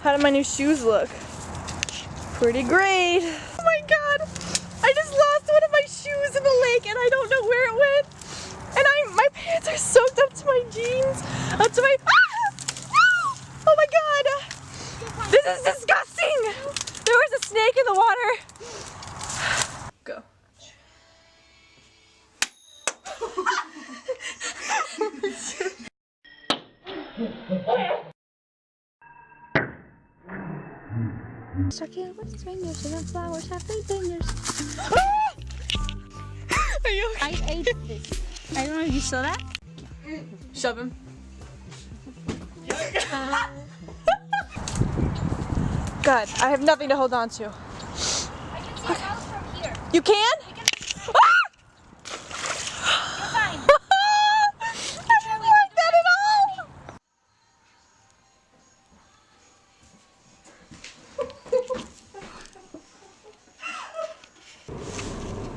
How do my new shoes look? Pretty great. Oh my god. I just lost one of my shoes in the lake and I don't know where it went. And my pants are soaked up to my jeans. Up to my... Ah! Oh my god. This is disgusting. There was a snake in the water. Go. Circular with fingers and flowers have 3 fingers. Are you okay? I ate this. I don't know if you saw that. Shove him. God, I have nothing to hold on to. I can see the house from here. You can? You're fine. I didn't like that at all.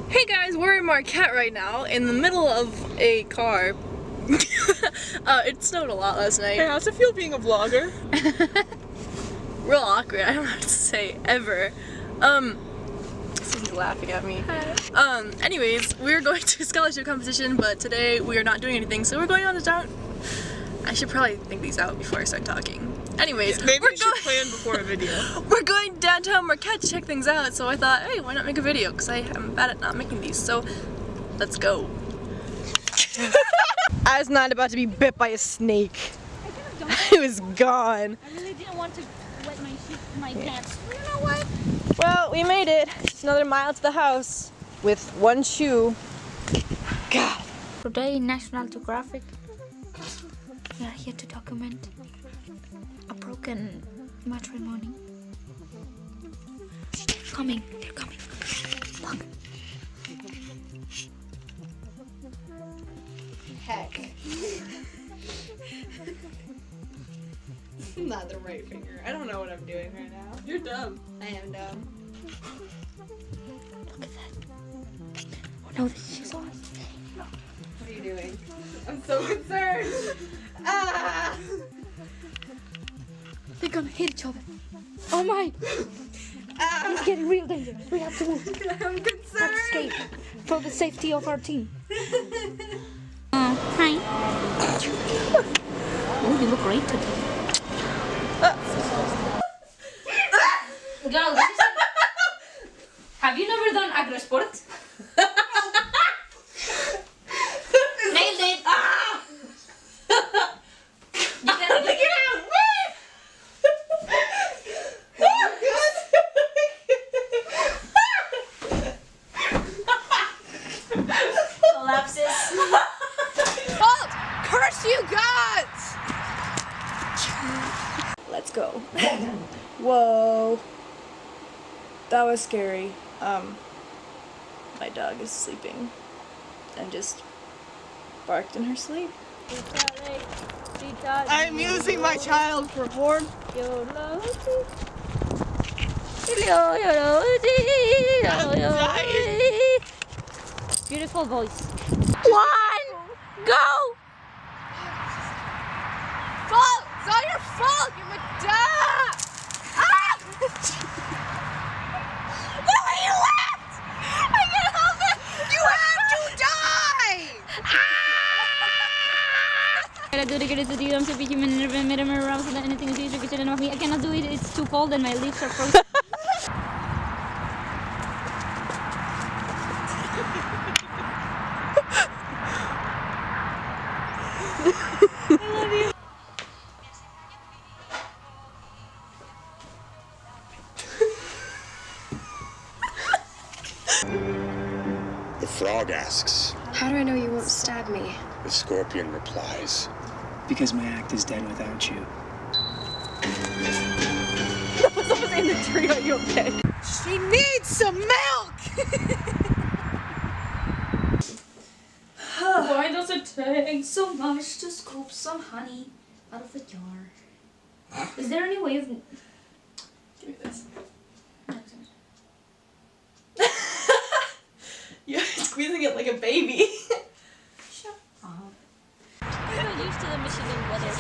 Hey guys, we're in Marquette right now, in the middle of a car. It snowed a lot last night. Hey, how's it feel being a vlogger? Real awkward, I don't know what to say, ever. Susie's laughing at me. Hi. Anyways, we're going to a scholarship competition, but today we are not doing anything, so we're going on to down. I should probably think these out before I start talking. Anyways, Maybe we should plan before a video. We're going downtown Marquette to check things out, so I thought, hey, why not make a video? Because I am bad at not making these, so let's go. I was not about to be bit by a snake. It was gone. I really didn't want to wet my pants. You know what? Well, we made it. Just another mile to the house with one shoe. God. Today in National Geographic, we are here to document a broken matrimony. They're coming. Look. Heck. Not the right finger. I don't know what I'm doing right now. You're dumb. I am dumb. Look at that. Oh no, this is on. What are you doing? I'm so concerned. Ah! They're gonna hit each other. Oh my! Ah! It's getting real dangerous. We have to move. I'm concerned. Escape for the safety of our team. Hi. Oh, you look great today. Girl, have you never done agrosport? Nailed it! Ah! You can Look it out! collapses. Oh, curse you gods! Let's go. Whoa. That was scary. My dog is sleeping and just barked in her sleep. I'm using my child for porn. Beautiful voice. 1, go! Fault! It's all your fault! You're my dad! Ah! The way you left! I can't help it! You have to die! I do the greatest deal. I'm so big human and made him around so that anything is easier to me. I cannot do it. It's too cold and my lips are frozen. I love you. The frog asks. How do I know you won't stab me? The scorpion replies. Because my act is dead without you. Someone's in the tree. Are you okay? She needs some milk! Why does it take so much to scoop some honey out of the jar? Is there any way of... Give me this. You're squeezing it like a baby. Shut up. I'm not used to the Michigan weather.